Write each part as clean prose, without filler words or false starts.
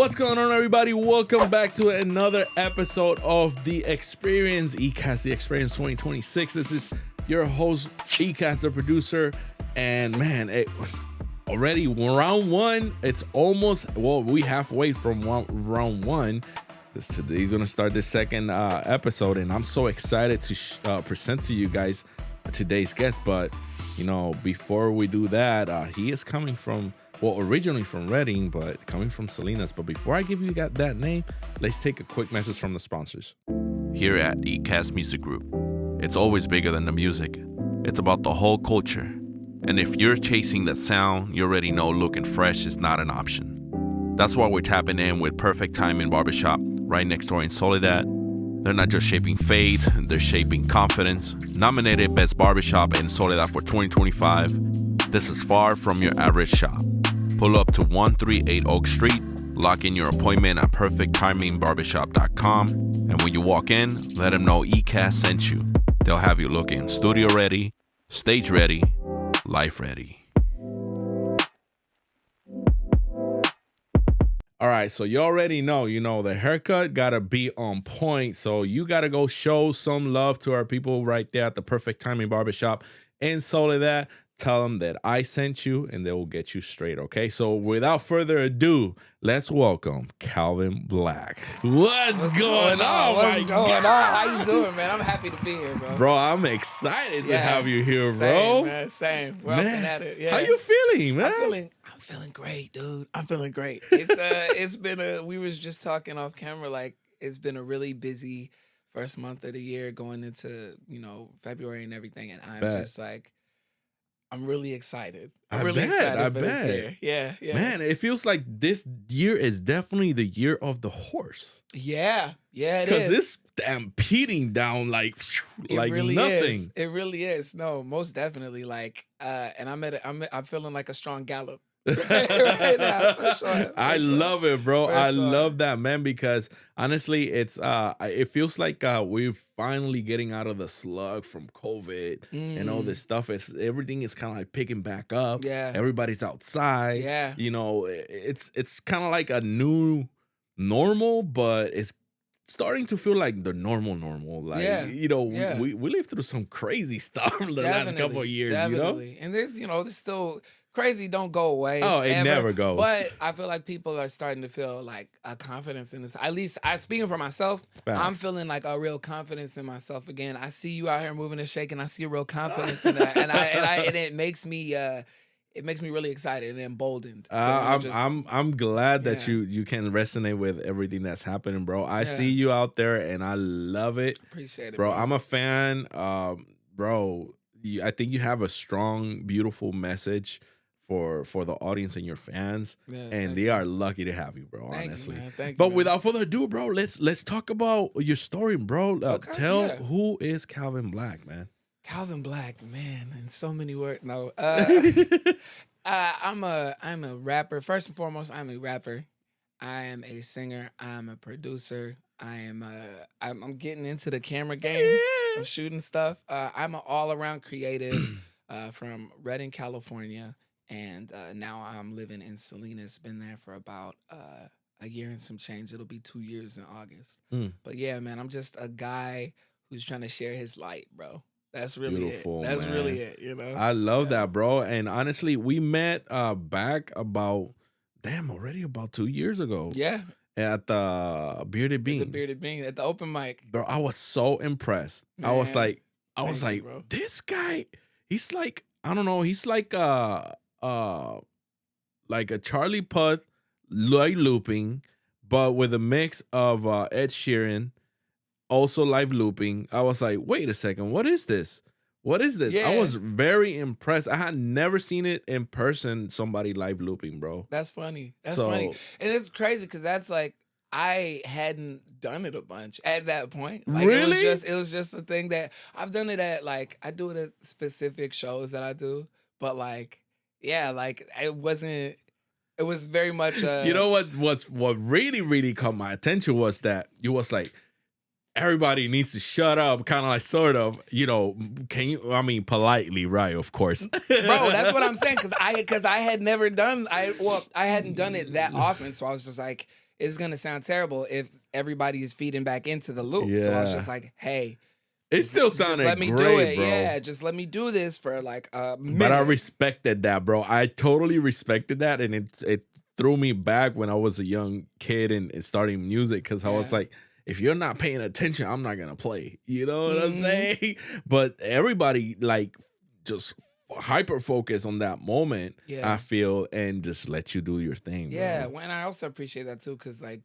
What's going on, everybody? Welcome back to another episode of The Experience, ECAST, The Experience 2026. This is your host, ECAST, the producer. And man, already round one. It's almost, we halfway from round one. Today we're going to start the second episode. And I'm so excited to present to you guys today's guest. But, before we do that, he is coming from, originally from Reading, but coming from Salinas. But before I give you that name, let's take a quick message from the sponsors. Here at ECAST Music Group, it's always bigger than the music. It's about the whole culture. And if you're chasing that sound, you already know looking fresh is not an option. That's why we're tapping in with Perfect Timing Barbershop right next door in Soledad. They're not just shaping fades, they're shaping confidence. Nominated Best Barbershop in Soledad for 2025. This is far from your average shop. Pull up to 138 Oak Street, lock in your appointment at perfecttimingbarbershop.com, and when you walk in, let them know ECAST sent you. They'll have you looking studio ready, stage ready, life ready. All right, so you already know, the haircut got to be on point. So you got to go show some love to our people right there at the Perfect Timing Barbershop in Soledad. Tell them that I sent you and they will get you straight, okay? So without further ado, let's welcome Calvin Black. What's going on? What's going on? How you doing, man? I'm happy to be here, bro. Bro, I'm excited to have you here, bro. Same, man. Same. We're up and at it. Yeah. How you feeling, man? I'm feeling great, dude. I'm feeling great. It's been we was just talking off camera, like it's been a really busy first month of the year going into, February and everything. And I'm just like, I'm really excited. I'm really excited for this year. Yeah. Man, it feels like this year is definitely the year of the horse. Yeah, it is. Because it's stampeding down like really nothing. Is. It really is. No, most definitely. And I'm feeling like a strong gallop. right now, for sure. I love it, bro. I sure. love that, man, because honestly, it feels like we're finally getting out of the slug from COVID and all this stuff. Everything is kind of like picking back up. Yeah. Everybody's outside. Yeah. It's kind of like a new normal, but it's starting to feel like the normal. Like, we lived through some crazy stuff the last couple of years, Definitely. And there's still crazy don't go away. Oh, it never goes. But I feel like people are starting to feel like a confidence in this. At least speaking for myself, I'm feeling like a real confidence in myself again. I see you out here moving and shaking. I see a real confidence in that, and it makes me really excited and emboldened. I'm glad that you can resonate with everything that's happening, bro. I see you out there, and I love it. Appreciate it, bro. I'm a fan, bro. I think you have a strong, beautiful message for the audience and your fans, and they are lucky to have you, bro. Honestly, you, man. Thank you, but man. without further ado, bro, let's talk about your story, bro. Tell who is Calvin Black, man. Calvin Black, man, in so many words. No, I'm a rapper. First and foremost, I'm a rapper. I am a singer. I'm a producer. I'm getting into the camera game. I'm shooting stuff. I'm an all-around creative from Reading, California. And now I'm living in Salinas. Been there for about a year and some change. It'll be 2 years in August. But yeah, man, I'm just a guy who's trying to share his light, bro. That's really beautiful, it. That's man. really it, I love that, bro. And honestly, we met back already about 2 years ago. Yeah. At the Bearded Bean. At the open mic. Bro, I was so impressed. Man, I was like, bro. This guy, he's like, I don't know, he's like a Charlie Puth live looping, but with a mix of Ed Sheeran, also live looping. I was like, wait a second, what is this? Yeah. I was very impressed. I had never seen it in person, somebody live looping, bro. That's funny. Funny. And it's crazy because that's like, I hadn't done it a bunch at that point. Like, really? It was just a thing that I've done it at, like, I do it at specific shows that I do, but like, yeah, like it was very much what really, really caught my attention was that you was like, everybody needs to shut up, kind of like sort of, can you, I mean, politely, right, of course. Bro, that's what I'm saying, because I hadn't done it that often, so I was just like, it's gonna sound terrible if everybody is feeding back into the loop. So I was Yeah. just like, hey, It still just sounded let me great, do it. bro. Yeah, just let me do this for like a minute. But I respected that, bro. I totally respected that, and it threw me back when I was a young kid and starting music, because I was Yeah. like, if you're not paying attention, I'm not gonna play. You know what I'm Mhm. saying? But everybody like just hyper focus on that moment. Yeah. I feel, and just let you do your thing. Yeah, bro. and I also appreciate that too, because like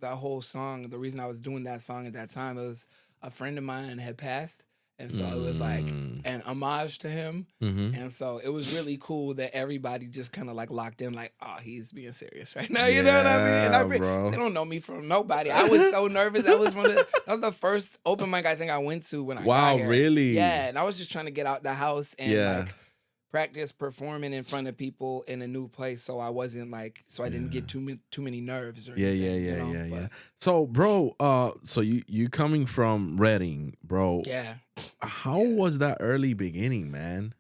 that whole song, the reason I was doing that song at that time, it was a friend of mine had passed, and so it was like an homage to him, Mm-hmm. and so it was really cool that everybody just kind of like locked in, like, oh, he's being serious right now, you know what I mean? And Yeah, bro. they don't know me from nobody. I was so nervous. That was the first open mic I think I went to when I Wow, got here. really? Yeah, and I was just trying to get out the house and Yeah. like practice performing in front of people in a new place, so I wasn't like, so I didn't get too many nerves or anything, you know? Yeah. But So, bro, so you coming from Reading, bro? yeah, How was that early beginning, man?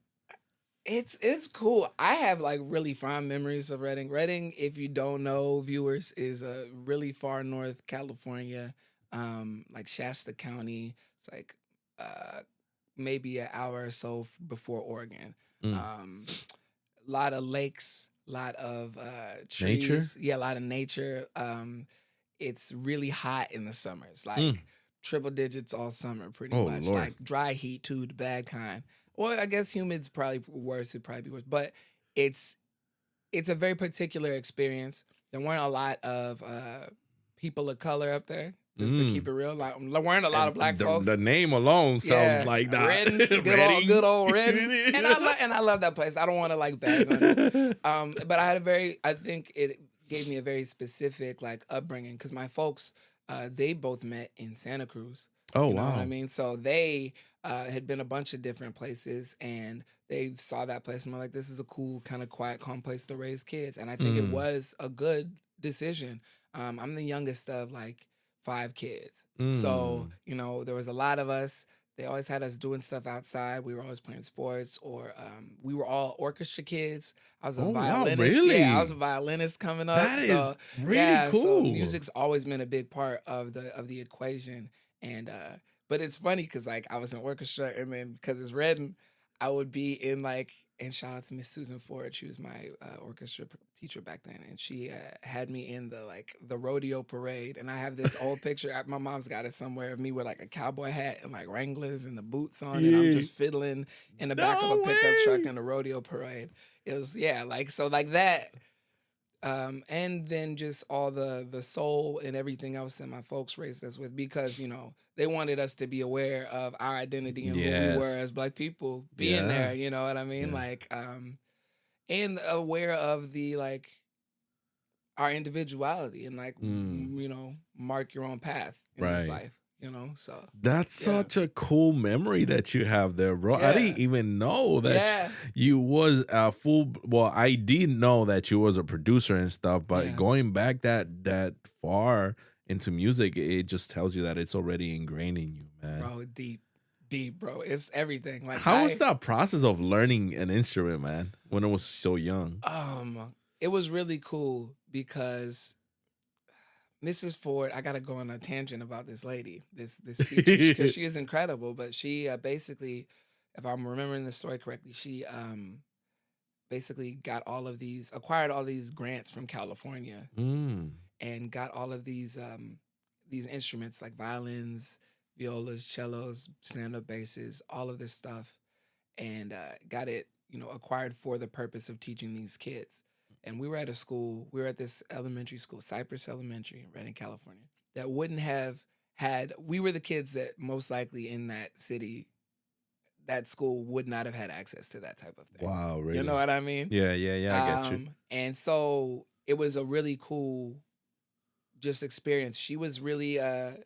it's cool. I have like really fond memories of Reading. Reading, if you don't know, viewers, is a really far north California, like Shasta County. It's like maybe an hour or so before Oregon. Mm. A lot of lakes, lot of trees. Nature? Yeah, a lot of nature. It's really hot in the summers, like Mm. triple digits all summer, pretty Oh, much. Lord. Like dry heat too, the bad kind. Well, I guess humid's probably worse. It'd probably be worse, but it's a very particular experience. There weren't a lot of people of color up there. Just to keep it real, like there weren't a lot of black folks. The name alone sounds like that. Redden, Reading. good old Redden, and I love that place. I don't want to like bag on it, but I think it gave me a very specific like upbringing, because my folks, they both met in Santa Cruz. Oh, You know wow. what I mean? So they had been a bunch of different places, and they saw that place and were like, this is a cool, kind of quiet, calm place to raise kids. And I think it was a good decision. I'm the youngest of like 5 kids. So, you know, there was a lot of us. They always had us doing stuff outside. We were always playing sports, or we were all orchestra kids. I was a Oh, wow, violinist. really? Yeah, I was a violinist coming up. That is really yeah, cool. So music's always been a big part of the equation. And but it's funny because like I was in orchestra, and then because it's Redden, I would be in like, and shout out to Miss Susan Ford. She was my orchestra teacher back then, and she had me in the rodeo parade. And I have this old picture. My mom's got it somewhere of me with like a cowboy hat and like Wranglers and the boots on, and I'm just fiddling in the back of a pickup truck in the rodeo parade. It was like so like that. And then just all the soul and everything else that my folks raised us with, because you know they wanted us to be aware of our identity and who we were as Black people being there. You know what I mean? Yeah. Like, and aware of the like our individuality, and like you know, mark your own path in this Right. life. You know, so That's such a cool memory that you have there, bro. I Yeah. didn't even know that Yeah. you was a full. Well, I did know that you was a producer and stuff, but Yeah. going back that far into music, it just tells you that it's already ingrained in you, man. bro, deep, bro. It's everything. Like, How was that process of learning an instrument, man, when it was so young? It was really cool because Mrs. Ford, I gotta go on a tangent about this lady, this teacher, because she is incredible. But she basically, if I'm remembering the story correctly, she basically acquired all these grants from California, and got all of these instruments like violins, violas, cellos, stand-up basses, all of this stuff, and got it, you know, acquired for the purpose of teaching these kids. And we were at this elementary school, Cypress Elementary in Redding, California, that wouldn't have we were the kids that most likely in that city, that school would not have had access to that type of thing. Wow, really? You know what I mean? Yeah, I get you. And so it was a really cool just experience. She was really a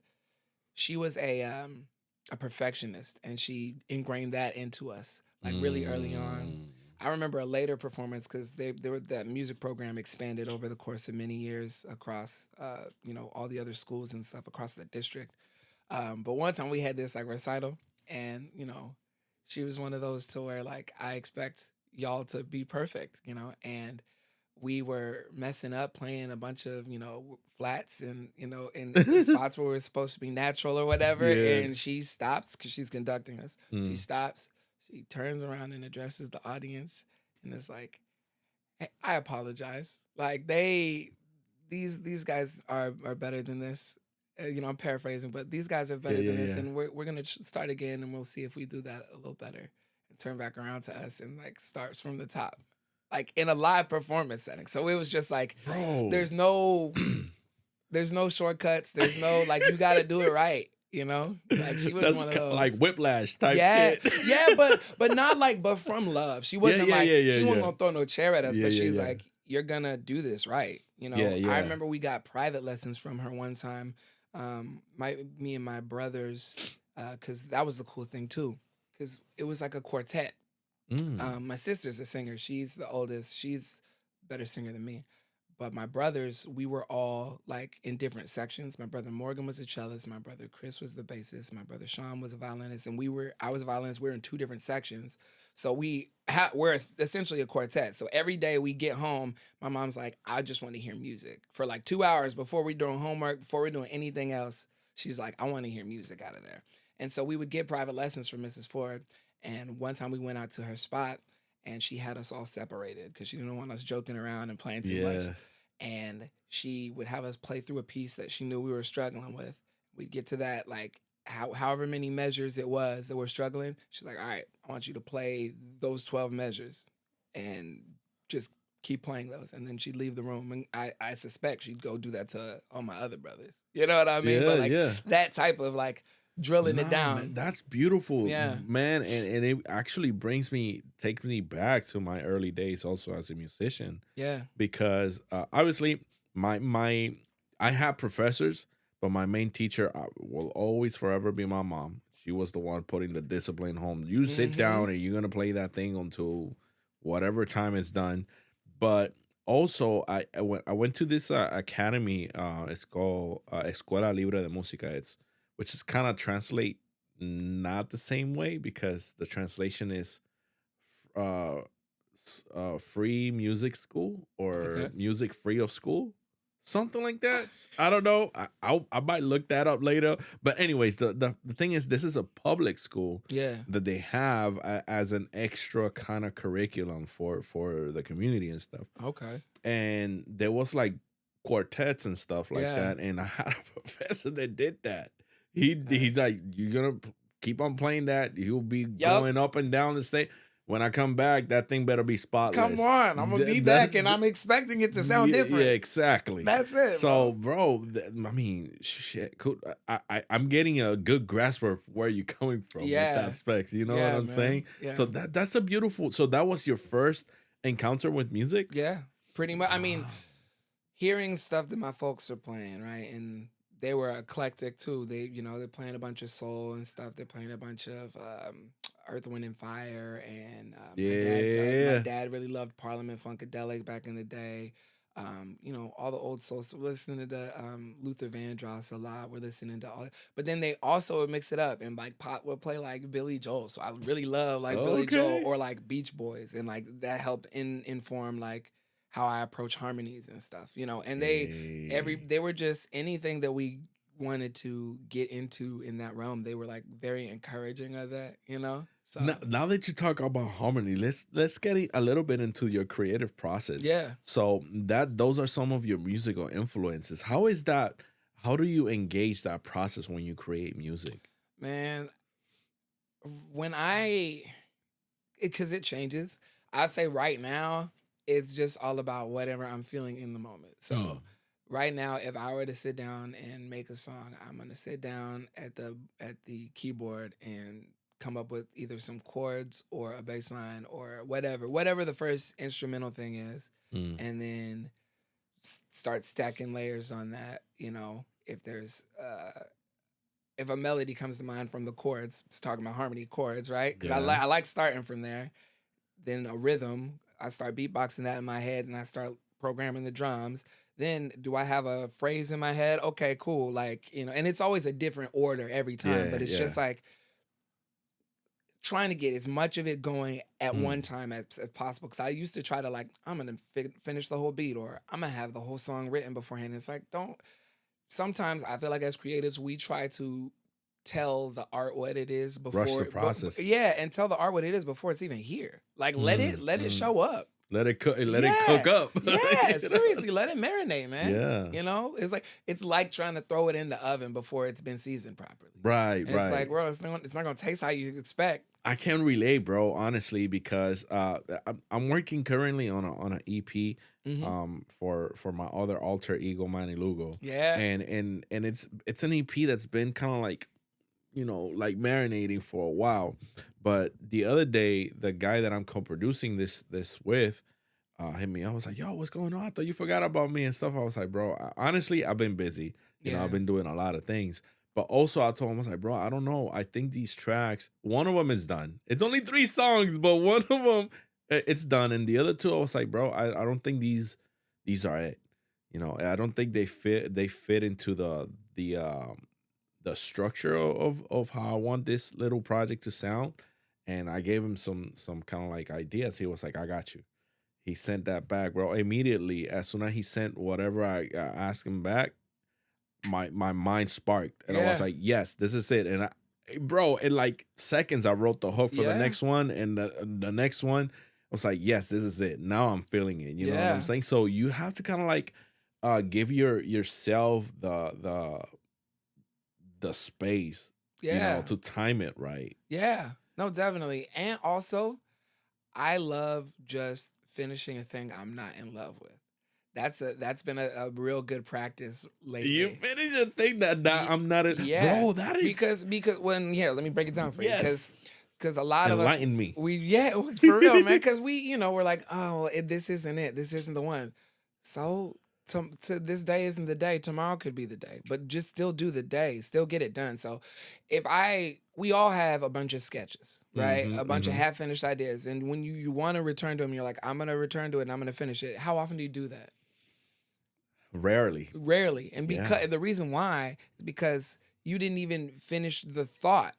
perfectionist, and she ingrained that into us like really early on. I remember a later performance, because that music program expanded over the course of many years across, you know, all the other schools and stuff across the district. But one time we had this like recital, and you know, she was one of those to where like I expect y'all to be perfect, you know. And we were messing up playing a bunch of, flats and, in spots where we're supposed to be natural or whatever. Yeah. And she stops because she's conducting us. She Mm. stops. She turns around and addresses the audience. And it's like, hey, I apologize. Like these guys are better than this. I'm paraphrasing, but these guys are better than this. Yeah. And we're going to start again and we'll see if we do that a little better. And turn back around to us and like starts from the top. Like in a live performance setting. So it was just like, Bro. there's no shortcuts. There's no, like, you got to do it right. Like she was That's one of those. like whiplash type Yeah, shit. yeah, but not like, but from love. She wasn't she wasn't gonna throw no chair at us, but she's like, you're gonna do this right. I remember we got private lessons from her one time. Me and my brothers, because that was the cool thing too, because it was like a quartet. My sister's a singer. She's the oldest. She's a better singer than me. But my brothers, we were all like in different sections. My brother Morgan was a cellist. My brother Chris was the bassist. My brother Sean was a violinist. And I was a violinist. We were in two different sections. So we're essentially a quartet. So every day we get home, my mom's like, I just want to hear music. For like 2 hours before we're doing homework, before we're doing anything else, she's like, I want to hear music out of there. And so we would get private lessons from Mrs. Ford. And one time we went out to her spot and she had us all separated because she didn't want us joking around and playing too much. And she would have us play through a piece that she knew we were struggling with. We'd get to that, like, however many measures it was that we're struggling. She's like, all right, I want you to play those 12 measures and just keep playing those. And then she'd leave the room. And I suspect she'd go do that to all my other brothers. You know what I mean? But like that type of like drilling it down. Man, that's beautiful. Yeah. Man, and it actually takes me back to my early days also as a musician. Yeah. Because obviously I have professors, but my main teacher will always forever be my mom. She was the one putting the discipline home. You sit down and you're going to play that thing until whatever time it's done. But also, I went to this academy. It's called Escuela Libre de Música. Which is kind of translate not the same way because the translation is free music school or music free of school. Something like that. I don't know. I might look that up later. But anyways, the thing is, this is a public school that they have as an extra kind of curriculum for the community and stuff. Okay. And there was like quartets and stuff like that. And I had a professor that did that. He's like, you're going to keep on playing that. You'll be going up and down the stage. When I come back, that thing better be spotless. Come on. I'm going to be back, and I'm expecting it to sound different. Yeah, exactly. That's it. So, bro, I mean, shit. Cool. I'm getting a good grasp of where you're coming from with that aspect. You know what I'm saying? Yeah. So that's a beautiful. So that was your first encounter with music? Yeah, pretty much. I mean, hearing stuff that my folks are playing, right? And they were eclectic too. They're playing a bunch of soul and stuff. They're playing a bunch of Earth, Wind, and Fire. And my dad really loved Parliament Funkadelic back in the day. All the old soul stuff. We're listening to Luther Vandross a lot. We're listening to all that. But then they also would mix it up and like pop would play like Billy Joel. So I really love like Billy Joel or like Beach Boys. And like that helped inform like how I approach harmonies and stuff, and they were just anything that we wanted to get into in that realm. They were like very encouraging of that, So now that you talk about harmony, let's get a little bit into your creative process. Yeah. So those are some of your musical influences. How is that? How do you engage that process when you create music? Man, because it changes. I'd say right now, it's just all about whatever I'm feeling in the moment. So right now, if I were to sit down and make a song, I'm gonna sit down at the keyboard and come up with either some chords or a bass line or whatever the first instrumental thing is, and then start stacking layers on that. If there's if a melody comes to mind from the chords, it's talking about harmony chords, right? Because I like starting from there. Then a rhythm. I start beatboxing that in my head and I start programming the drums. Then do I have a phrase in my head? Okay, cool. Like, and it's always a different order every time, but it's just like trying to get as much of it going at one time as possible. Because I used to try to like, I'm gonna finish the whole beat, or I'm gonna have the whole song written beforehand. It's like, don't. Sometimes I feel like as creatives, we try to tell the art what it is before Rush the process. and tell the art what it is before it's even here. Like let it show up. Let it cook. Let it cook up. Yeah, seriously, let it marinate, man. Yeah. You know, it's like trying to throw it in the oven before it's been seasoned properly. Right, And right. It's like, bro, it's not gonna taste how you expect. I can relate, bro, honestly, because I'm working currently on an EP for my other alter ego, Manny Lugo. Yeah. And it's an EP that's been kind of like, you know, like marinating for a while. But the other day, the guy that I'm co-producing this with hit me. I was like, yo, what's going on? I thought you forgot about me and stuff. I was like, bro, honestly, I've been busy. You know, I've been doing a lot of things. But also I told him, I was like, bro, I don't know. I think these tracks, one of them is done. It's only 3 songs, but one of them, it's done. And the other 2, I was like, bro, I don't think these are it. You know, I don't think they fit into the structure of how I want this little project to sound. And I gave him some kind of like ideas. He was like, I got you. He sent that back, bro. Immediately, as soon as he sent whatever I asked him back, my mind sparked. And I was like, yes, this is it. And bro, in like seconds, I wrote the hook for the next one. And the next one, I was like, yes, this is it. Now I'm feeling it. You know what I'm saying? So you have to kind of like give yourself the space, you know, to time it right. Yeah, no, definitely. And also, I love just finishing a thing I'm not in love with. That's been a real good practice lately. You finish a thing that I'm not in. Yeah, bro, that is because when let me break it down for you. Yes. Because a lot of us, enlighten me. For real, man. Because we're like, oh, this isn't it. This isn't the one. So to this day isn't the day. Tomorrow could be the day. But just still do the day. Still get it done. So we all have a bunch of sketches, right? A bunch of half-finished ideas. And when you want to return to them, you're like, I'm going to return to it and I'm going to finish it. How often do you do that? Rarely. And because the reason why is because you didn't even finish the thought.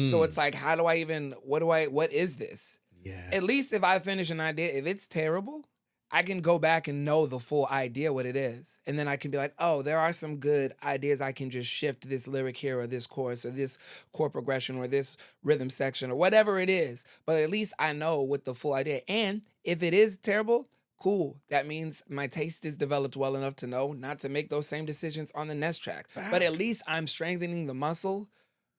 So it's like, how do I even, what is this? Yeah. At least if I finish an idea, if it's terrible, I can go back and know the full idea what it is. And then I can be like, oh, there are some good ideas. I can just shift this lyric here or this chorus or this chord progression or this rhythm section or whatever it is. But at least I know what the full idea. And if it is terrible, cool. That means my taste is developed well enough to know not to make those same decisions on the next track. Facts. But at least I'm strengthening the muscle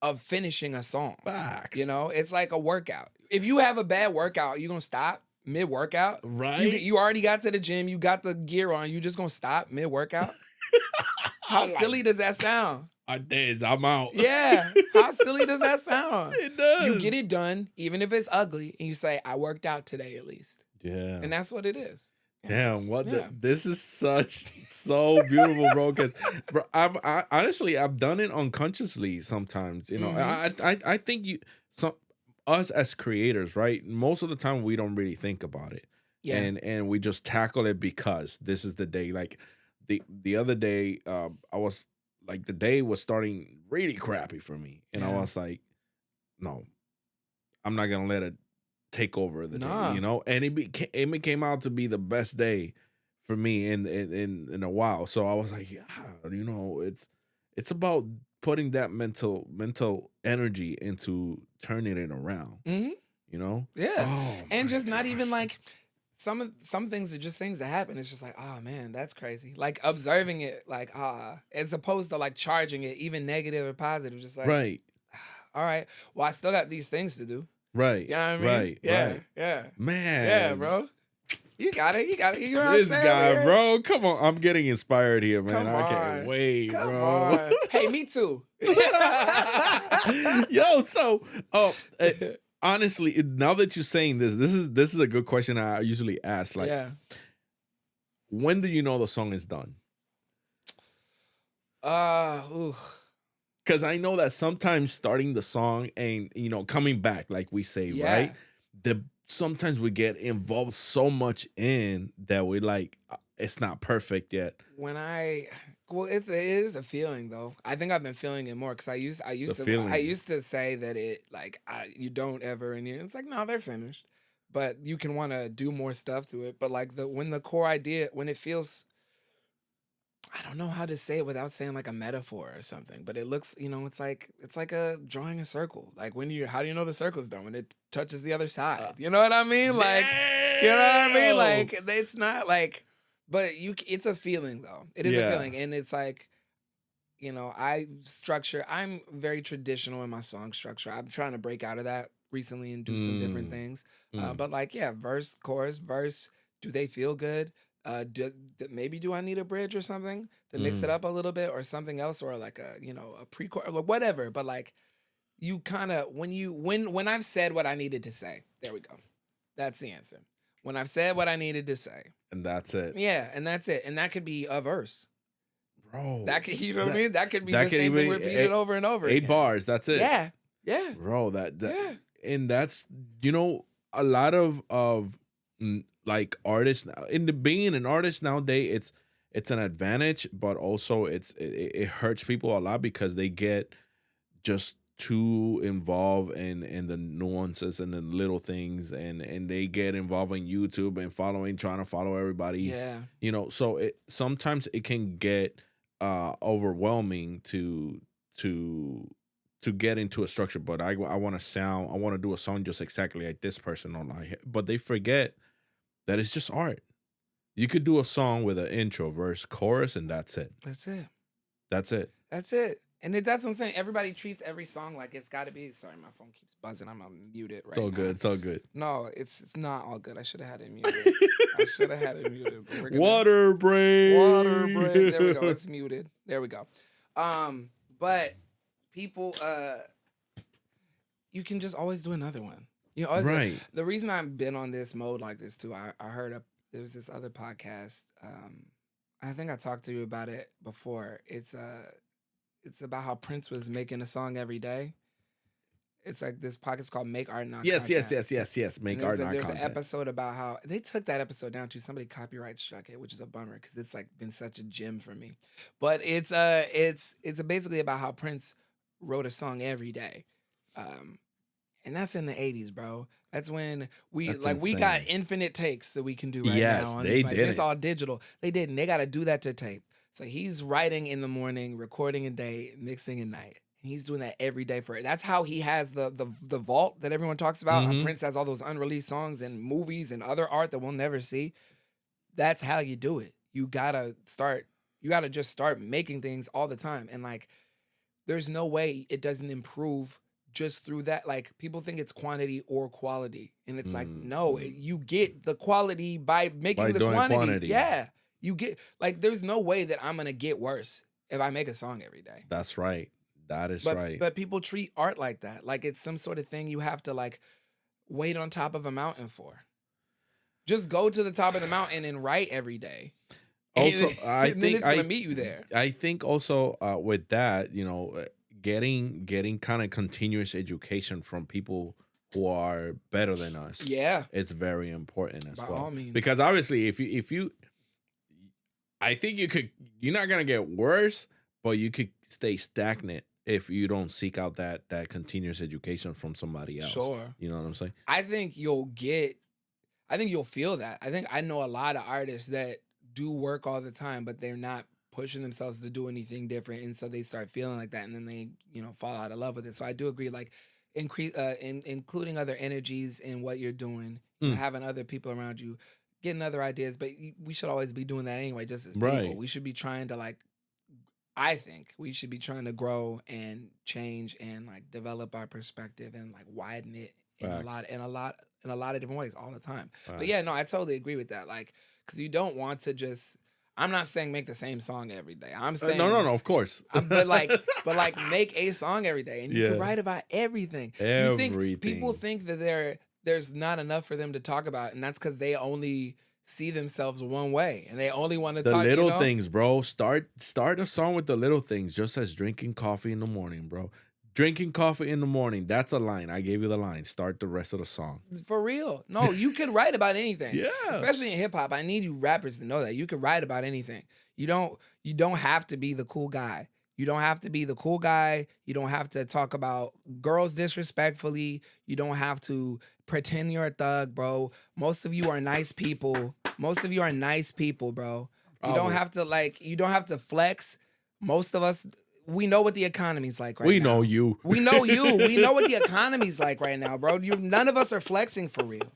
of finishing a song. Facts. You know, it's like a workout. If you have a bad workout, you're going to stop mid-workout. Right. You already got to the gym. You got the gear on. You just going to stop mid-workout? How silly does that sound? I'm out. Yeah. How silly does that sound? It does. You get it done, even if it's ugly, and you say, I worked out today at least. Yeah. And that's what it is. Damn, this is so beautiful, bro. Because, bro, I honestly, I've done it unconsciously sometimes. You know, I think us as creators, right? Most of the time, we don't really think about it, and we just tackle it because this is the day. Like the other day, I was like, the day was starting really crappy for me, and I was like, no, I'm not gonna let it take over the day, you know, and it became out to be the best day for me in a while. So I was like, yeah, you know, it's about putting that mental energy into turning it around. You know, and just not even like some things are just things that happen. It's just like, oh man, that's crazy. Like observing it, like as opposed to like charging it, even negative or positive. Just like, right, all right, well, I still got these things to do. Right. You know what I mean? Right. Yeah. Right. Yeah. Man. Yeah, bro. You got it. You know what this I'm saying, guy, man? bro. Come on. I'm getting inspired here, man. Come I on. can't wait, Come bro. on. Hey, me too. Yo, so honestly, now that you're saying this is a good question I usually ask. Like, when do you know the song is done? Because I know that sometimes starting the song and, you know, coming back, like we say, right? Sometimes we get involved so much in that we like, it's not perfect yet. When I Well, it is a feeling though. I think I've been feeling it more because feeling. I used to say that you don't ever, and it's like no, they're finished, but you can want to do more stuff to it. But like when the core idea, when it feels, I don't know how to say it without saying like a metaphor or something, but it looks, it's like a drawing a circle. Like how do you know the circle's done? When it touches the other side. You know what I mean? Like, you know what I mean? Like it's not like, but it's a feeling though. It is a feeling, and it's like, I'm very traditional in my song structure. I'm trying to break out of that recently and do some different things. But like, yeah, verse, chorus, verse. Do they feel good? Maybe do I need a bridge or something to mix it up a little bit or something else, or like a pre-chorus or whatever. But like you kind of, when I've said what I needed to say, there we go. That's the answer. When I've said what I needed to say. And that's it. Yeah, and that's it. And that could be a verse. Bro. That could, you know what I mean? That could be the same thing repeated over and over 8 again. bars, that's it. Yeah. Yeah. Bro, that yeah. And that's, a lot of like artists being an artist nowadays, it's an advantage, but also it hurts people a lot because they get just too involved in the nuances and the little things, and they get involved in YouTube and trying to follow everybody's, so sometimes it can get overwhelming to get into a structure. But I want to do a song just exactly like this person online, but they forget that it's just art. You could do a song with an intro, verse, chorus, and that's it. That's it. That's it. That's it. And that's what I'm saying. Everybody treats every song like it's got to be. Sorry, my phone keeps buzzing. I'm gonna mute it right now. It's all good. No, it's not all good. I should have had it muted. But we're gonna, Water break. There we go. It's muted. There we go. But people, you can just always do another one. Right. The reason I've been on this mode like this too, I heard there was this other podcast. I think I talked to you about it before. It's about how Prince was making a song every day. It's like this podcast called Make Art Not Yes. Content. Make Art Not Content. There's an episode about how they took that episode down too. Somebody copyright struck it, which is a bummer because it's like been such a gem for me. But it's basically about how Prince wrote a song every day. And that's in the 80s, bro. That's when we got infinite takes that we can do right now. Yes, they did. It's all digital. They didn't. They got to do that to tape. So he's writing in the morning, recording at day, mixing at night. And he's doing that every day for it. That's how he has the vault that everyone talks about. How Prince has all those unreleased songs and movies and other art that we'll never see. That's how you do it. You gotta just start making things all the time. And like, there's no way it doesn't improve just through that. Like, people think it's quantity or quality. And it's like, no, you get the quality by making the quantity. Yeah. You get, like, there's no way that I'm going to get worse if I make a song every day. That's right. That is right. But people treat art like that. Like, it's some sort of thing you have to, like, wait on top of a mountain for. Just go to the top of the mountain and write every day. Also, I think it's going to meet you there. I think also with that, getting kind of continuous education from people who are better than us. Yeah. It's very important as By well. all means. Because obviously if you I think you're not going to get worse, but you could stay stagnant if you don't seek out that continuous education from somebody else. Sure. You know what I'm saying? I think you'll feel that. I know a lot of artists that do work all the time, but they're not pushing themselves to do anything different. And so they start feeling like that, and then they, fall out of love with it. So I do agree, like, including other energies in what you're doing, having other people around you, getting other ideas. But we should always be doing that anyway, just as people. Right. We should be trying to, I think we should be trying to grow and change and, like, develop our perspective and, like, widen it in a lot of different ways all the time. But yeah, no, I totally agree with that. Like, because you don't want to just, I'm not saying make the same song every day. I'm saying no, of course. but make a song every day, and you can write about everything. People think that there's not enough for them to talk about, and that's because they only see themselves one way, and they only want to talk. The little things, bro. Start a song with the little things, just as drinking coffee in the morning, bro. Drinking coffee in the morning. That's a line. I gave you the line. Start the rest of the song. For real. No, you can write about anything. Yeah. Especially in hip hop. I need you rappers to know that. You can write about anything. You don't have to be the cool guy. You don't have to be the cool guy. You don't have to talk about girls disrespectfully. You don't have to pretend you're a thug, bro. Most of you are nice people. Most of you are nice people, bro. You don't have to flex. Most of us, we know what the economy's like right now. We know you. We know you. We know what the economy's like right now, bro. None of us are flexing for real.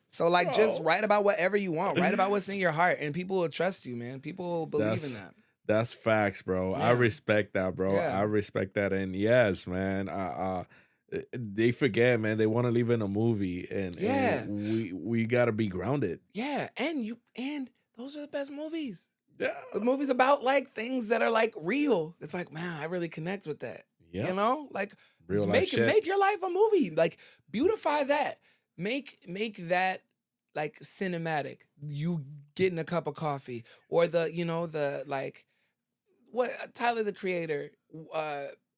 So, like, just write about whatever you want. Write about what's in your heart, and people will trust you, man. People will believe in that. That's facts, bro. Yeah. I respect that, bro. Yeah. I respect that. And yes, man, they forget, man. They want to live in a movie, and we got to be grounded. Yeah, and those are the best movies. Yeah. The movies about like things that are like real. It's like, man, I really connect with that. Yeah. You know, like Real life shit. make your life a movie. Like beautify that. Make that like cinematic. You getting a cup of coffee or the like what Tyler the Creator.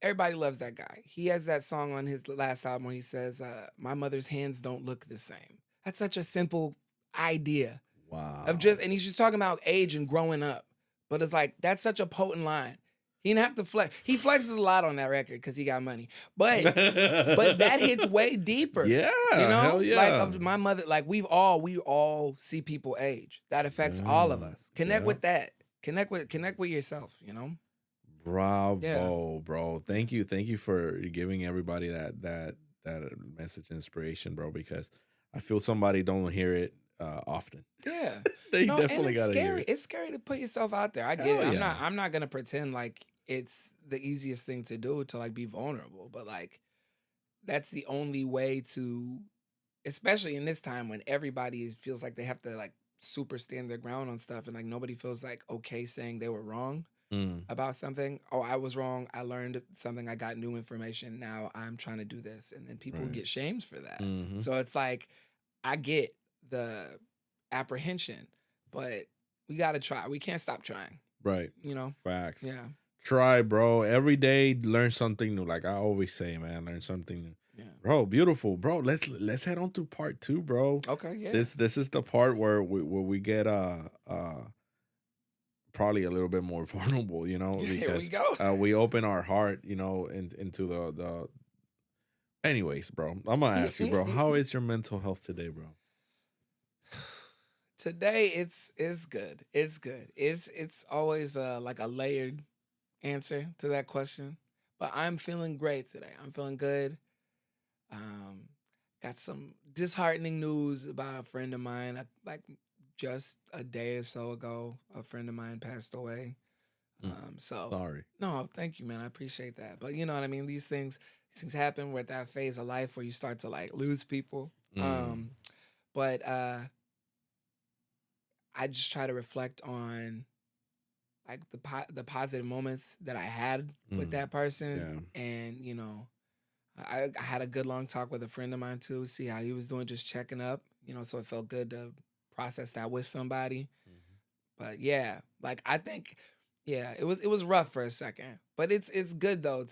Everybody loves that guy. He has that song on his last album where he says, "My mother's hands don't look the same." That's such a simple idea. Wow. And he's just talking about age and growing up. But it's like, that's such a potent line. He didn't have to flex. He flexes a lot on that record because he got money. But that hits way deeper. Yeah. You know? Hell yeah. Like of my mother, like we all see people age. That affects all of us. Connect with that. Connect with yourself, you know? Bravo, bro. Thank you for giving everybody that message inspiration, bro, because I feel somebody don't hear it often. Yeah. They definitely it's gotta scary. hear it. It's scary to put yourself out there. I get Hell it. yeah. I'm not gonna pretend like it's the easiest thing to do to like be vulnerable, but like that's the only way to, especially in this time when everybody feels like they have to like super stand their ground on stuff and like nobody feels like okay saying they were wrong about something. Oh, I was wrong. I learned something. I got new information. Now I'm trying to do this, and then people get shamed for that. So it's like I get the apprehension, but we gotta try. We can't stop trying. Right. You know? Facts. Yeah. Try, bro. Every day, learn something new. Like I always say, man, learn something new. Yeah. Bro, beautiful, bro. Let's head on to part 2, bro. Okay. Yeah. This is the part where we get probably a little bit more vulnerable, you know, because Here we go. we open our heart, you know, into the. Anyways, bro, I'm gonna ask you, bro, how is your mental health today, bro? Today it's good. It's good. It's always like a layered answer to that question. But I'm feeling great today. I'm feeling good. Got some disheartening news about a friend of mine. Like just a day or so ago, a friend of mine passed away. So Sorry. no, thank you, man. I appreciate that. But you know what I mean? These things happen. We're at that phase of life where you start to like lose people. But I just try to reflect on like the positive moments that I had with that person. Yeah. And, you know, I had a good long talk with a friend of mine too, see how he was doing, just checking up, you know, so it felt good to process that with somebody. But yeah, like I think, yeah, it was rough for a second, but it's good though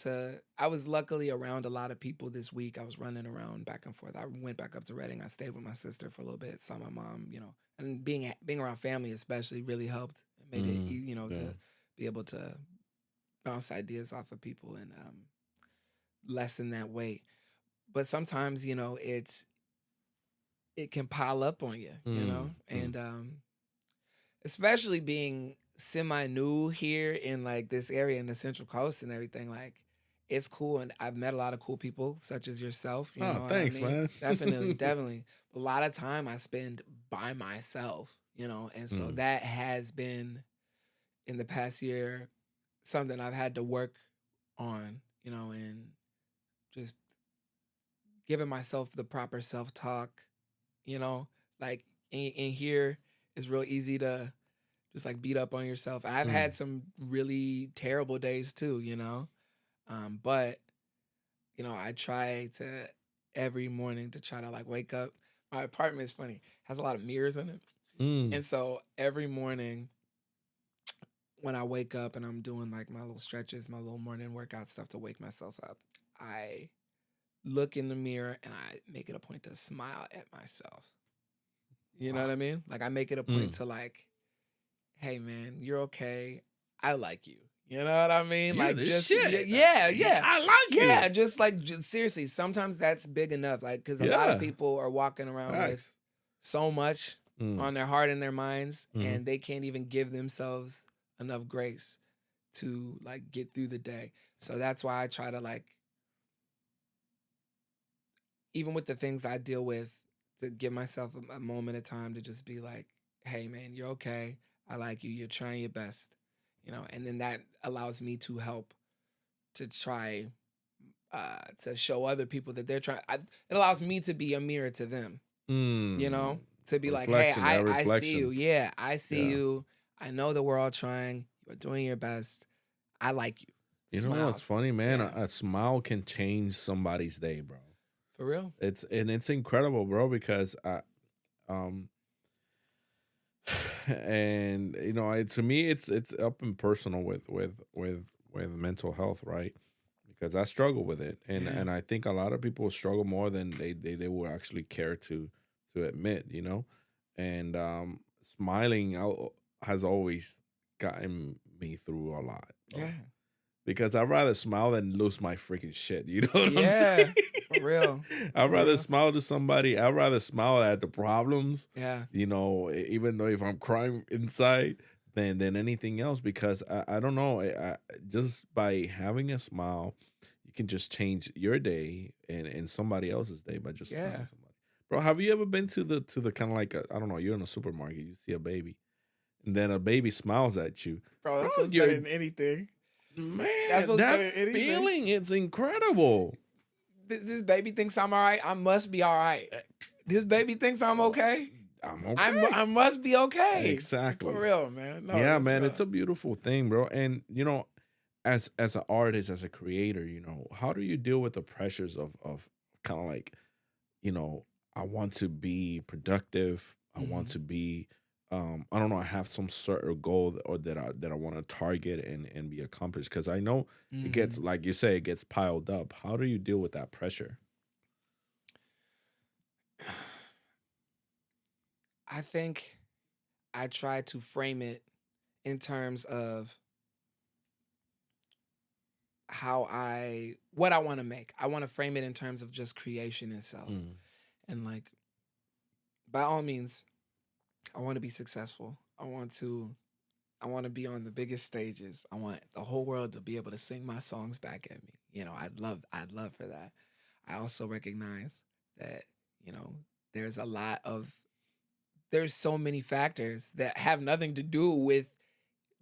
I was luckily around a lot of people this week. I was running around back and forth. I went back up to Reading. I stayed with my sister for a little bit, saw my mom, you know, and being around family especially really helped. It made it, you know, to be able to bounce ideas off of people and lessen that weight. But sometimes, you know, it can pile up on you, you know, and especially being semi-new here in like this area in the Central Coast and everything, like it's cool, and I've met a lot of cool people such as yourself. You know thanks, what I mean? man. Definitely. A lot of time I spend by myself, you know, and so that has been in the past year something I've had to work on, you know, and just giving myself the proper self-talk, you know, like in here it's real easy to just like beat up on yourself. I've had some really terrible days too, you know, but you know, I try to every morning to try to like wake up. My apartment is funny, has a lot of mirrors in it, and so every morning when I wake up and I'm doing like my little stretches, my little morning workout stuff to wake myself up, I look in the mirror and I make it a point to smile at myself. You know what I mean? Like I make it a point to like, hey man, you're okay. I like you. You know what I mean? You're like the just shit. yeah. I like you. Yeah, just like seriously, sometimes that's big enough. Like because a lot of people are walking around with so much on their heart and their minds, and they can't even give themselves enough grace to like get through the day. So that's why I try to like, even with the things I deal with, to give myself a moment of time to just be like, hey man, you're okay. I like you. You're trying your best, you know, and then that allows me to help to try to show other people that they're trying. It allows me to be a mirror to them, you know, to be like, hey, I see you. Yeah, I see you. I know that we're all trying. You're doing your best. I like you. You know what's funny, man? A smile can change somebody's day, bro. For real? It's incredible, bro, because and you know, to me it's up and personal with mental health, right? Because I struggle with it, and I think a lot of people struggle more than they will actually care to admit, you know. And smiling out has always gotten me through a lot. Yeah. Because I'd rather smile than lose my freaking shit. You know what I'm saying? For real. I'd rather smile to somebody. I'd rather smile at the problems. Yeah. You know, even though if I'm crying inside, than anything else. Because I don't know, just by having a smile, you can just change your day and somebody else's day by just smiling at somebody. Bro, have you ever been to the kind of like I don't know, you're in a supermarket, you see a baby, and then a baby smiles at you. Bro, that feels better than anything. Man, that feeling is incredible. This baby thinks I'm all right. I must be all right. This baby thinks I'm okay. I'm okay. I must be okay. Exactly. For real, man. No, yeah, man, real. it's a beautiful thing, bro. And you know, as an artist, as a creator, you know, how do you deal with the pressures of kind of like, you know, I want to be productive. I want to be I don't know, I have some certain goal or that I want to target and be accomplished, because I know it gets, like you say, it gets piled up. How do you deal with that pressure? I think I try to frame it in terms of what I want to make. I want to frame it in terms of just creation itself. And like, by all means, I want to be successful. I want to be on the biggest stages. I want the whole world to be able to sing my songs back at me. You know, I'd love for that. I also recognize that, you know, there's so many factors that have nothing to do with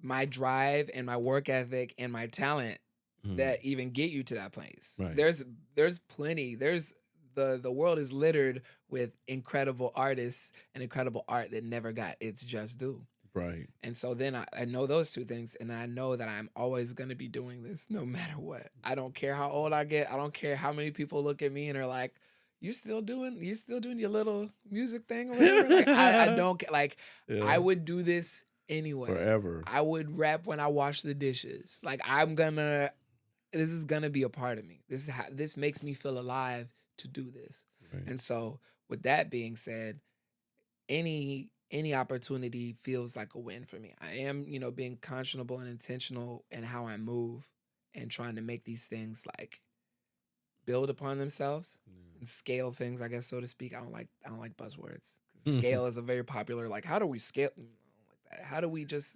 my drive and my work ethic and my talent that even get you to that place. Right. There's plenty. The world is littered with incredible artists and incredible art that never got its just due. Right. And so then I know those two things, and I know that I'm always going to be doing this no matter what. I don't care how old I get. I don't care how many people look at me and are like, you still doing your little music thing or whatever? Like, I don't like, I would do this anyway. Forever. I would rap when I wash the dishes. Like, this is going to be a part of me. This makes me feel alive to do this. Right. And so with that being said, any opportunity feels like a win for me. I am, you know, being conscionable and intentional in how I move and trying to make these things like build upon themselves and scale things, I guess, so to speak. I don't like buzzwords. Scale is a very popular, like, how do we scale? I don't like that. How do we just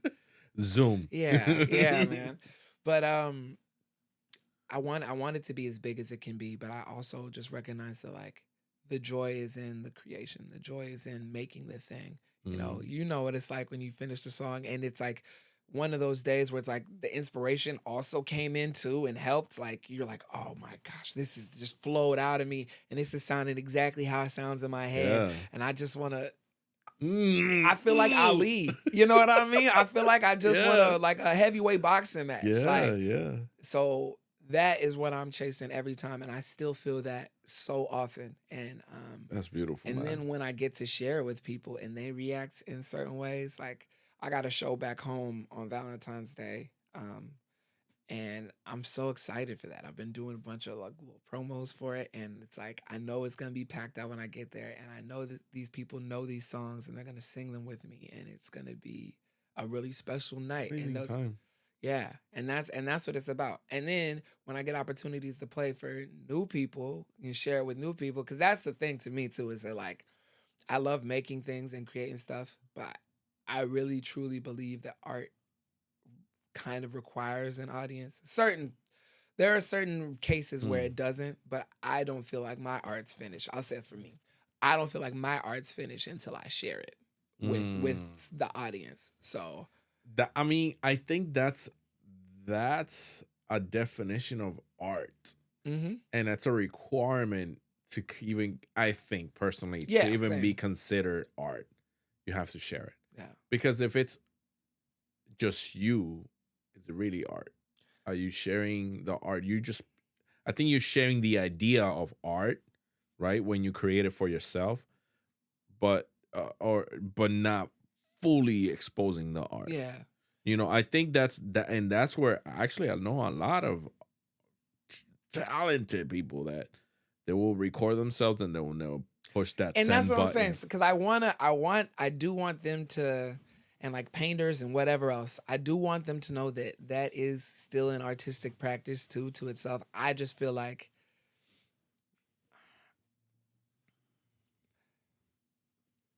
zoom? Yeah, man. But I want it to be as big as it can be, but I also just recognize that like the joy is in the creation. The joy is in making the thing. You know what it's like when you finish the song and it's like one of those days where it's like the inspiration also came in too and helped. Like you're like, oh my gosh, this is just flowed out of me and this is sounding exactly how it sounds in my head. Yeah. And I just want to, I feel like Ali. You know what I mean? I feel like I just want to, like a heavyweight boxing match. So that is what I'm chasing every time, and I still feel that so often. And that's beautiful. And man. then when I get to share it with people and they react in certain ways, like I got a show back home on Valentine's Day, And I'm so excited for that. I've been doing a bunch of like little promos for it, and it's like I know it's gonna be packed out when I get there, and I know that these people know these songs and they're gonna sing them with me, and it's gonna be a really special night. Amazing And time. yeah, and that's what it's about. And then when I get opportunities to play for new people and share it with new people, because that's the thing to me too, is that like I love making things and creating stuff, but I really truly believe that art kind of requires an audience. There are certain cases where it doesn't, but I don't feel like my art's finished. I'll say it for me. I don't feel like my art's finished until I share it with the audience. So I mean, I think that's a definition of art, and that's a requirement to even, I think personally, to even be considered art. You have to share it. Yeah. Because if it's just you, is it really art? Are you sharing the art? I think you're sharing the idea of art, right? When you create it for yourself, but not fully exposing the art. yeah. You know, I think that's and that's where actually I know a lot of talented people that they will record themselves and they'll push that And send that's what button. I'm saying, because I do want them to, and like painters and whatever else, I do want them to know that that is still an artistic practice too to itself. I just feel like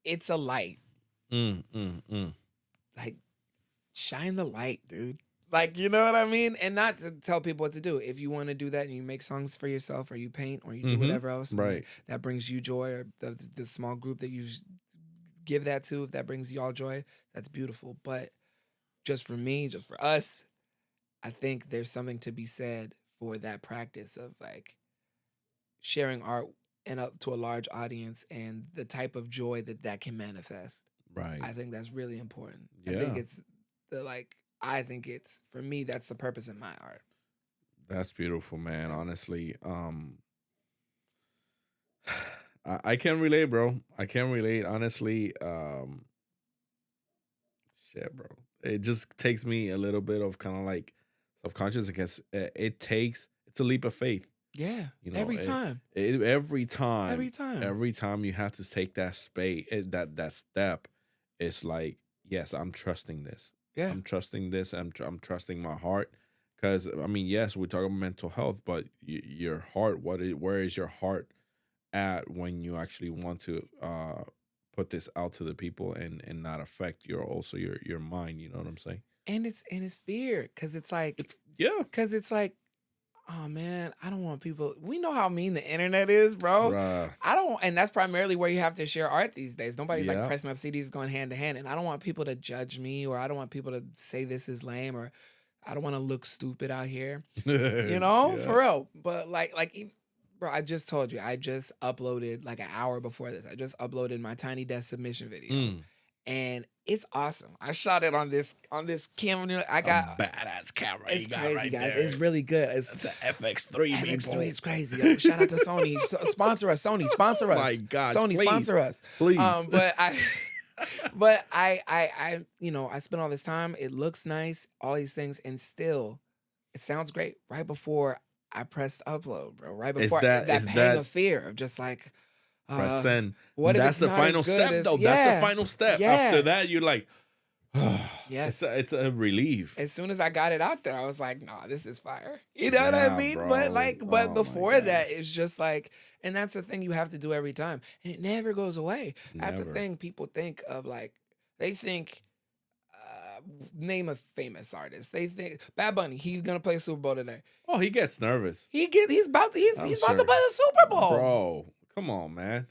it's a light. Like, shine the light, dude. Like, you know what I mean? And not to tell people what to do. If you want to do that and you make songs for yourself, or you paint, or you do whatever else, right, that brings you joy, or the small group that you give that to, if that brings y'all joy, that's beautiful. But just for me, just for us, I think there's something to be said for that practice of like sharing art and up to a large audience and the type of joy that can manifest. right. I think that's really important. Yeah. I think it's for me, that's the purpose in my art. That's beautiful, man. Honestly, I can relate, bro. I can relate. Honestly, shit, bro. It just takes me a little bit of kind of like self-conscious. I guess it's a leap of faith. Yeah, You know, every time. Every time you have to take that that step. It's like, yes, I'm trusting this. Yeah. I'm trusting this. I'm trusting my heart. Because, I mean, yes, we talk about mental health, but your heart, where is your heart at when you actually want to put this out to the people and not affect your mind? You know what I'm saying? And it's fear, because it's like, oh man, I don't want people. We know how mean the internet is, bro. Bruh. And that's primarily where you have to share art these days. Nobody's like Yeah. pressing up CDs going hand to hand. And I don't want people to judge me, or I don't want people to say this is lame, or I don't want to look stupid out here. You know, Yeah. for real. But bro, I just told you, I just uploaded like an hour before this. I just uploaded my Tiny Desk submission video. And it's awesome. I shot it on this camera. I got a badass camera. it's you got crazy, right guys. there. It's really good. It's an FX3. FX3. It's crazy. Yo. Shout out to Sony. Sponsor us. Sony, sponsor us. My God, Sony, please. sponsor us. Please. But I you know, I spent all this time. It looks nice, all these things, and still, it sounds great. Right before I pressed upload, bro. Right before that pang of fear of just like, press send. What if That's it's the not final as good step, as- though. Yeah. That's the final step. Yeah. After that, you're like, yes. it's a relief. As soon as I got it out there, I was like, nah, this is fire. You know what I Yeah, mean? bro. But Oh, my before gosh. that, it's just like, and that's the thing you have to do every time. And it never goes away. That's the Never. thing people think of, like, they think, name a famous artist. They think Bad Bunny, he's gonna play Super Bowl today. Oh, he gets nervous. He's about to I'm play sure. the Super Bowl. Bro, come on, man.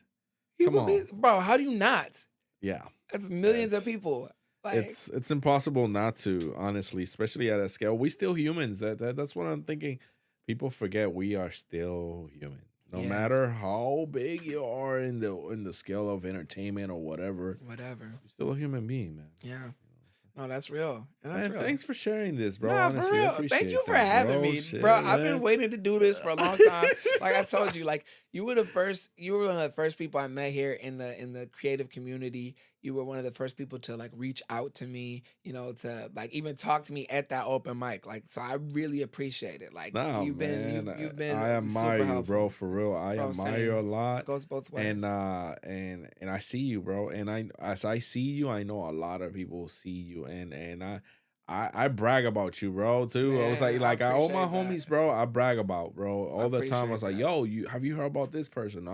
He come will be- on. bro, how do you not? Yeah. That's millions of people. Like, It's impossible not to, honestly, especially at a scale. We still humans. That's what I'm thinking. People forget we are still human. No Yeah. matter how big you are in the scale of entertainment or whatever, whatever. you're still a human being, man. Yeah. No, that's real. And that's Man, real. thanks for sharing this, bro. Nah, Honestly, for I real. appreciate Thank you for that, having bro. me, Shit, bro. I've man. been waiting to do this for a long time. Like I told you, like you were one of the first people I met here in the creative community. you were one of the first people to like reach out to me, you know, to like even talk to me at that open mic. Like, so I really appreciate it. Like, No, you've man, been I super admire you, helpful. bro. For real, I Bro, admire same. you a lot. Goes both ways. And I see you, bro. And as I see you, I know a lot of people see you, and I brag about you, bro. Too. Man, I was like all my appreciate homies, that. bro. I brag about, bro, all the time. I was appreciate like, that. yo, have you heard about this person?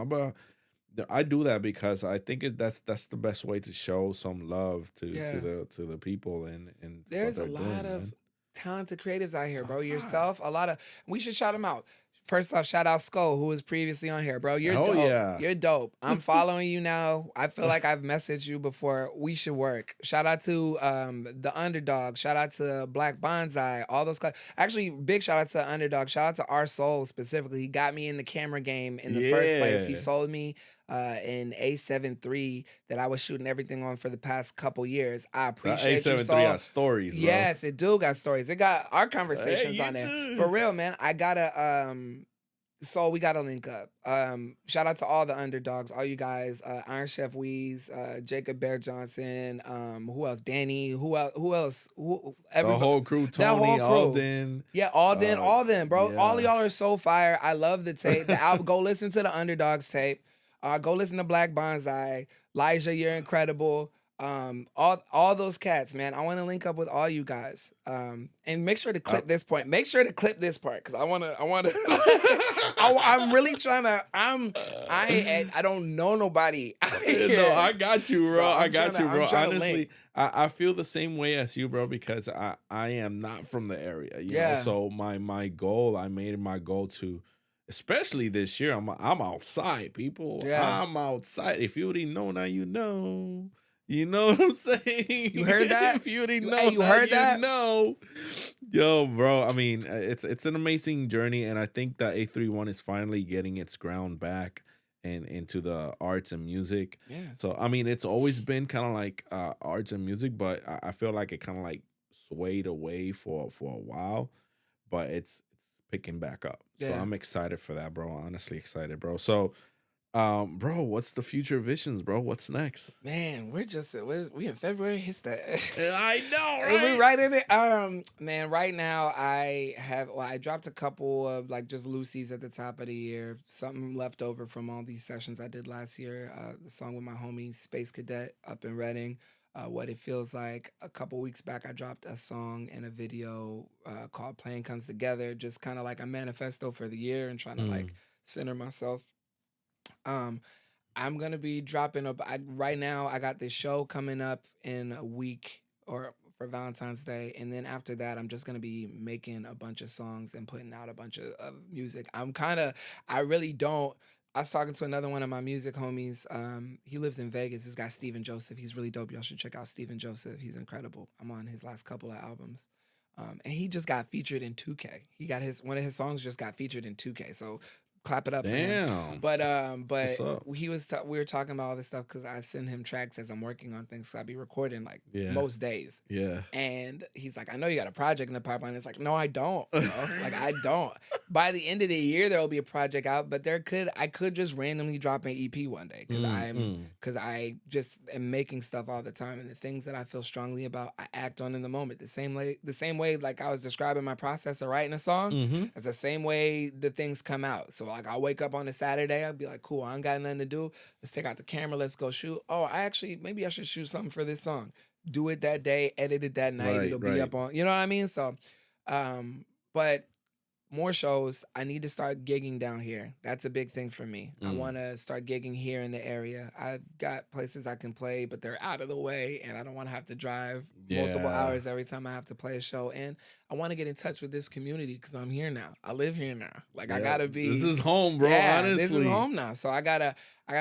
I do that because I think that's the best way to show some love to the people and There's what a they're lot doing, of man. talented creatives out here, bro. lot. Yourself, a lot of. We should shout them out. First off, shout out Skull, who was previously on here, bro. You're Oh, dope. yeah. You're dope. I'm following you now. I feel like I've messaged you before. We should work. Shout out to the Underdog. Shout out to Black Bonsai. All those guys. Actually, big shout out to Underdog. Shout out to Our Soul specifically. He got me in the camera game in the first place. He Yeah. sold me an A7 III that I was shooting everything on for the past couple years. I appreciate you, A7 III Soul. has stories, bro. Yes, it do got stories. It got our conversations you on there. do. For real, man. I gotta so we gotta link up. Shout out to all the underdogs, all you guys, Iron Chef Weeze, Jacob Bear Johnson, who else? Danny, who else? The Everybody. whole crew, That whole Tony, crew. Alden. Yeah, all them, bro. yeah. All of y'all are so fire. I love the tape. The album. Go listen to the Underdogs tape. Go listen to Black Bonsai. Elijah, you're incredible. All those cats, man. I want to link up with all you guys. And make sure to clip this point. Make sure to clip this part because I want to. I'm really trying to. I don't know nobody out here. No, I got you, bro. So I I'm got trying you, to- bro. I'm trying to Honestly, link. I feel the same way as you, bro, because I am not from the area. You know? So my goal, I made it my goal to, especially this year, I'm outside, people. Yeah. I'm outside. If you already know, now you know. You know what I'm saying? You heard that? If you already know, Hey, you now heard that? know. Yo, bro. I mean, it's an amazing journey, and I think that A31 is finally getting its ground back and into the arts and music. Yeah. So I mean, it's always been kind of like arts and music, but I feel like it kind of like swayed away for a while, but it's picking back up. So Yeah. I'm excited for that, bro. Honestly excited, bro. So. Bro, what's the future visions, bro? What's next? Man, we in February. It's that. I know, We right in it. Man, right now I dropped a couple of like just loosies at the top of the year. Something left over from all these sessions I did last year. The song with my homie Space Cadet up in Reading. What it feels like. A couple weeks back, I dropped a song and a video called "Plane Comes Together." Just kind of like a manifesto for the year and trying to like center myself. I'm gonna be dropping right now. I got this show coming up in a week or for Valentine's Day, and then after that, I'm just gonna be making a bunch of songs and putting out a bunch of music. I really don't. I was talking to another one of my music homies. He lives in Vegas. This guy Steven Joseph. He's really dope. Y'all should check out Steven Joseph. He's incredible. I'm on his last couple of albums. And he just got featured in 2K. He got one of his songs just got featured in 2K. So clap it up for him. Damn. But What's up? we were talking about all this stuff because I send him tracks as I'm working on things. So I be recording like Yeah. most days. Yeah. And he's like, I know you got a project in the pipeline. It's like, no, I don't. You know? Like, I don't. By the end of the year, there will be a project out, but I could just randomly drop an EP one day because I just am making stuff all the time. And the things that I feel strongly about, I act on in the moment. The same way like I was describing my process of writing a song, it's the same way the things come out. So like I'll wake up on a Saturday, I'll be like, cool, I ain't got nothing to do. Let's take out the camera, let's go shoot. Oh, maybe I should shoot something for this song. Do it that day, edit it that night. It'll be up on, you know what I mean? So, but more shows. I need to start gigging down here. That's a big thing for me. I want to start gigging here in the area. I've got places I can play, but they're out of the way, and I don't want to have to drive multiple hours every time I have to play a show. And I want to get in touch with this community because I'm here now. I live here now. Like I gotta be. This is home, bro. Yeah, honestly, this is home now. So I gotta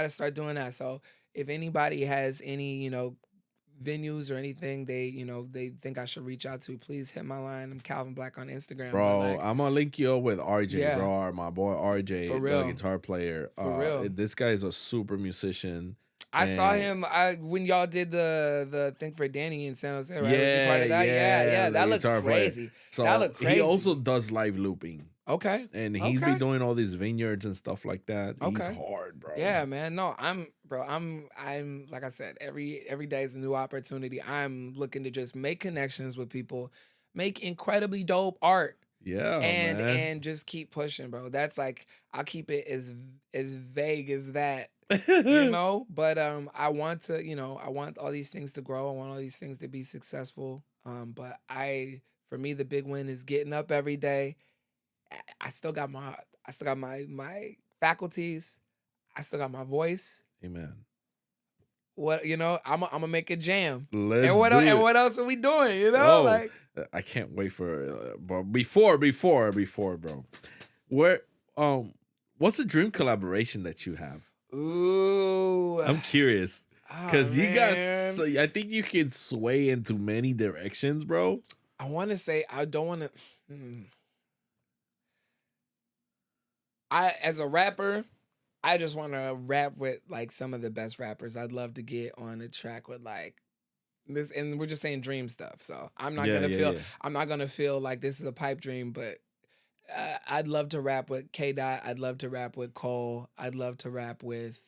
start doing that. So if anybody has any, venues or anything they think I should reach out to, please hit my line. I'm Calvin Black on Instagram. Bro, I'm gonna link you up with RJ, bro. My boy RJ, For real. the guitar player. For real. This guy is a super musician. I saw him when y'all did the thing for Danny in San Jose, right? Was he Yeah, part of that? Yeah. the That looked guitar player. crazy. So that looked crazy. he also does live looping. Okay. And he's been doing all these vineyards and stuff like that. He's Okay. hard, bro. Yeah, man. No, I'm like I said, every day is a new opportunity. I'm looking to just make connections with people, make incredibly dope art. Yeah, and man. and just keep pushing, bro. That's like, I'll keep it as vague as that, you know. But I want to, I want all these things to grow. I want all these things to be successful. But for me, the big win is getting up every day. I still got my faculties. I still got my voice. Amen. What I'm gonna make a jam. Let's and what do and it. what else are we doing? You know, like I can't wait for. But before, bro, what's the dream collaboration that you have? Ooh, I'm curious because you guys. man. I think you can sway into many directions, bro. I want to say I don't want to. As a rapper, I just want to rap with like some of the best rappers. I'd love to get on a track with like this, and we're just saying dream stuff. So I'm not I'm not gonna feel like this is a pipe dream, but I'd love to rap with K Dot. I'd love to rap with Cole. I'd love to rap with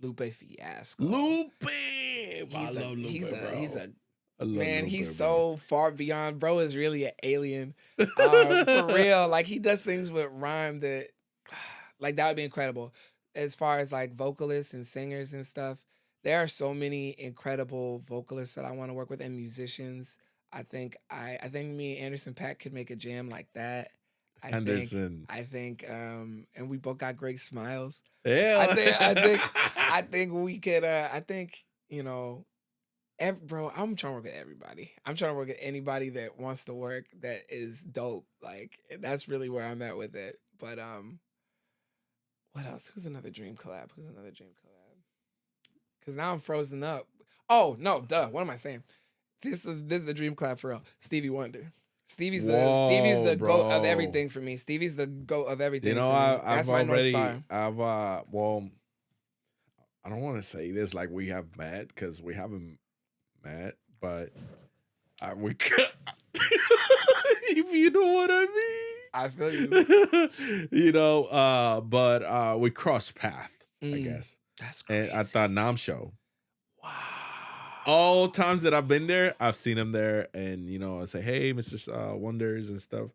Lupe Fiasco. Lupe, I love Lupe, bro. He's a man, he's so far beyond. Bro is really an alien. For real. Like, he does things with rhyme that, like, that would be incredible. As far as like vocalists and singers and stuff, there are so many incredible vocalists that I want to work with, and musicians. I think me and Anderson .Paak could make a jam like that. I think and we both got great smiles. Yeah. I think we could bro, I'm trying to work with everybody. I'm trying to work with anybody that wants to work that is dope. Like, that's really where I'm at with it. But what else? Who's another dream collab? Because now I'm frozen up. Oh no, duh. What am I saying? This is the dream collab for real. Stevie Wonder. Stevie's the goat of everything for me. Stevie's the goat of everything. That's my North Star. Well, I don't want to say this like we have met, because we haven't met, but we could. If you know what I mean. I feel you. But we crossed paths, I guess. That's crazy. And at the Nam show. Wow. All times that I've been there, I've seen him there, and I say, "Hey, Mr. Wonders" and stuff.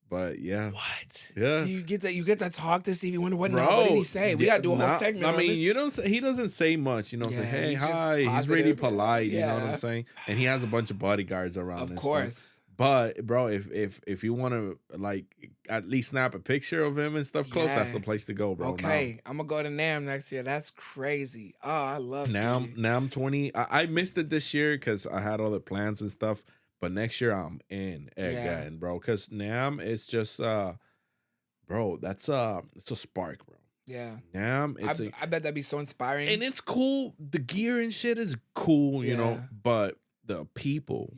But yeah, what? Yeah, do you get that? You get to talk to Stevie Wonder? What did he say? We gotta do a whole segment. I mean, he doesn't say much. Say, "Hey, hi." He's really polite. You know what I'm saying? And he has a bunch of bodyguards around. Of course. But bro, if you want to like at least snap a picture of him and stuff close, that's the place to go, bro. Okay, I'm gonna go to NAMM next year. That's crazy. Oh, I love NAMM 20. I missed it this year because I had other plans and stuff. But next year I'm in again, bro. Because NAMM is just, bro. It's a spark, bro. Yeah, NAMM. I bet that'd be so inspiring. And it's cool. The gear and shit is cool, you know. But the people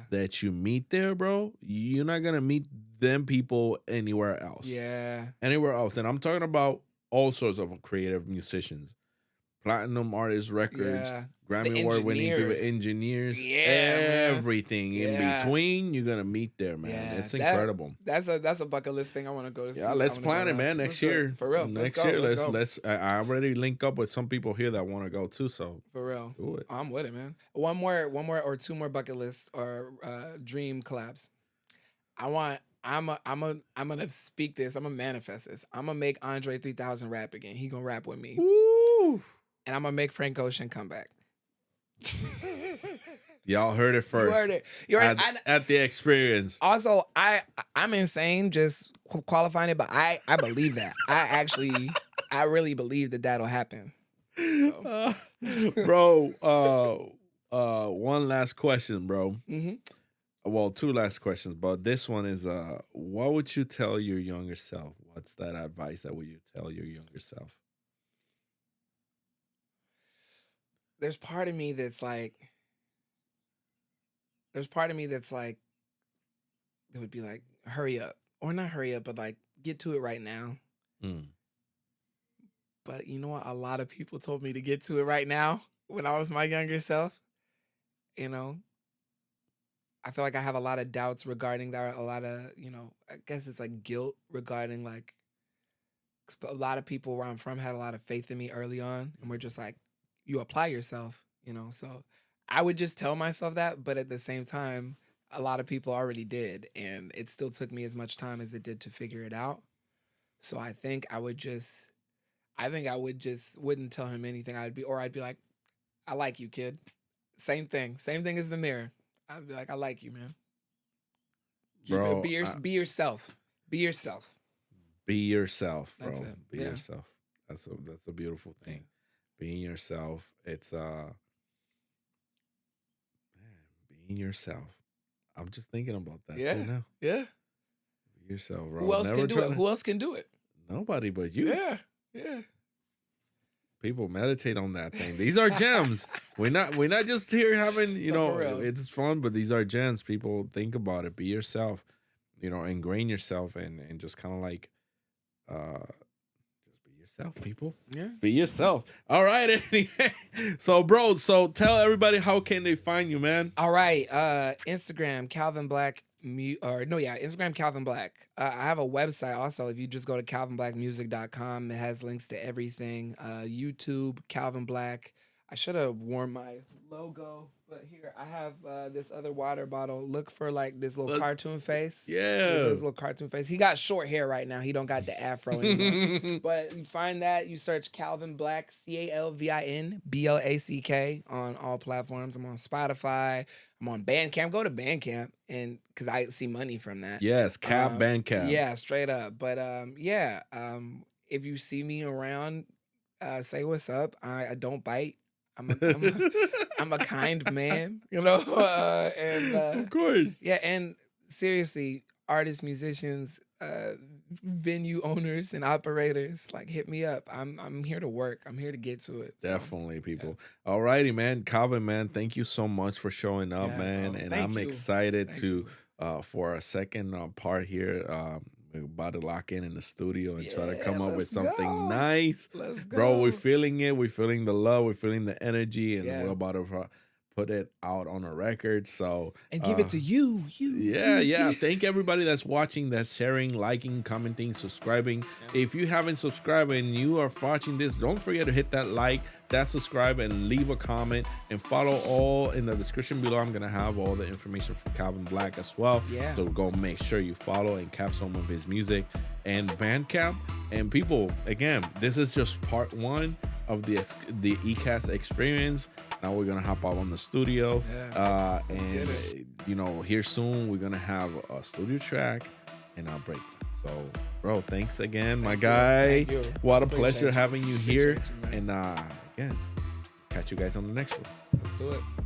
that you meet there, bro, you're not gonna meet them people anywhere else. Yeah. Anywhere else. And I'm talking about all sorts of creative musicians. Platinum artist records, Grammy Award winning people, engineers, everything in between. You're gonna meet there, man. It's incredible. That's a bucket list thing I want to go to. Yeah, let's plan it, man. Next year, for real. Next year, let's. I already link up with some people here that want to go too. So for real, do it. I'm with it, man. One more or two more bucket lists or dream collabs. I'm gonna speak this. I'm gonna manifest this. I'm gonna make Andre 3000 rap again. He gonna rap with me. Woo! And I'm gonna make Frank Ocean come back. Y'all heard it first. You heard it. You heard at the experience. Also, I'm insane just qualifying it, but I believe that. I really believe that'll happen. So. Bro, one last question, bro. Mm-hmm. Well, two last questions, but this one is, what would you tell your younger self? What's that advice that would you tell your younger self? There's part of me that's like, that would be like, hurry up. Or not hurry up, but like, get to it right now. Mm. But you know what? A lot of people told me to get to it right now when I was my younger self. I feel like I have a lot of doubts regarding that. A lot of, you know, I guess it's like guilt regarding like a lot of people where I'm from had a lot of faith in me early on, and we're just like, you apply yourself, you know. So I would just tell myself that, but at the same time, a lot of people already did, and it still took me as much time as it did to figure it out. So I think I would just wouldn't tell him anything. I'd be like, I like you, kid. Same thing as the mirror. I'd be like, I like you, man. Bro, Be yourself. Be yourself. Be yourself, bro. That's it. Be Yeah. yourself. That's a beautiful thing. Being yourself. It's man, being yourself. I'm just thinking about that Yeah. too now. Yeah. Be yourself, bro. Who else can do it? Who else can do it? Nobody but you. Yeah. Yeah. People meditate on that thing. These are gems. We're not just here having, you No, know, for real. it's fun, but these are gems. People think about it. Be yourself. You know, ingrain yourself and just kind of like just be yourself, people. Yeah. Be yourself. All right. Anyway. So, bro, tell everybody how can they find you, man? All right. Instagram, Calvin Black. Instagram Calvin Black. I have a website also. If you just go to calvinblackmusic.com, it has links to everything. YouTube, Calvin Black. I should have worn my logo, but here I have this other water bottle. Look for like this little cartoon face. Yeah. This little cartoon face. He got short hair right now. He don't got the afro anymore. But you find that, you search Calvin Black, CalvinBlack on all platforms. I'm on Spotify. I'm on Bandcamp. Go to Bandcamp and because I see money from that. Yes, Bandcamp. Yeah, straight up. But if you see me around, say what's up. I don't bite. I'm a kind man, you know. Of course. Yeah, and seriously, artists, musicians, venue owners, and operators, like hit me up. I'm here to work. I'm here to get to it. Definitely, people. All righty, man. Calvin, man, thank you so much for showing up, man. And I'm excited for our second part here. We're about to lock in the studio and try to come up with something nice. Let's go. Bro, we're feeling it. We're feeling the love. We're feeling the energy. And we're about to put it out on a record. So and give it to you. Yeah. Thank everybody that's watching, that's sharing, liking, commenting, subscribing. Yeah. If you haven't subscribed and you are watching this, don't forget to hit that like, that subscribe, and leave a comment and follow all in the description below. I'm gonna have all the information for Calvin Black as well. Yeah. So go make sure you follow and cap some of his music and Bandcamp. And people, again, this is just part one of the ECAST experience. Now we're gonna hop out on the studio, and you know, here soon we're gonna have a studio track and I'll break. So, bro, thanks again, my guy. What a pleasure having you here. And again, catch you guys on the next one. Let's do it.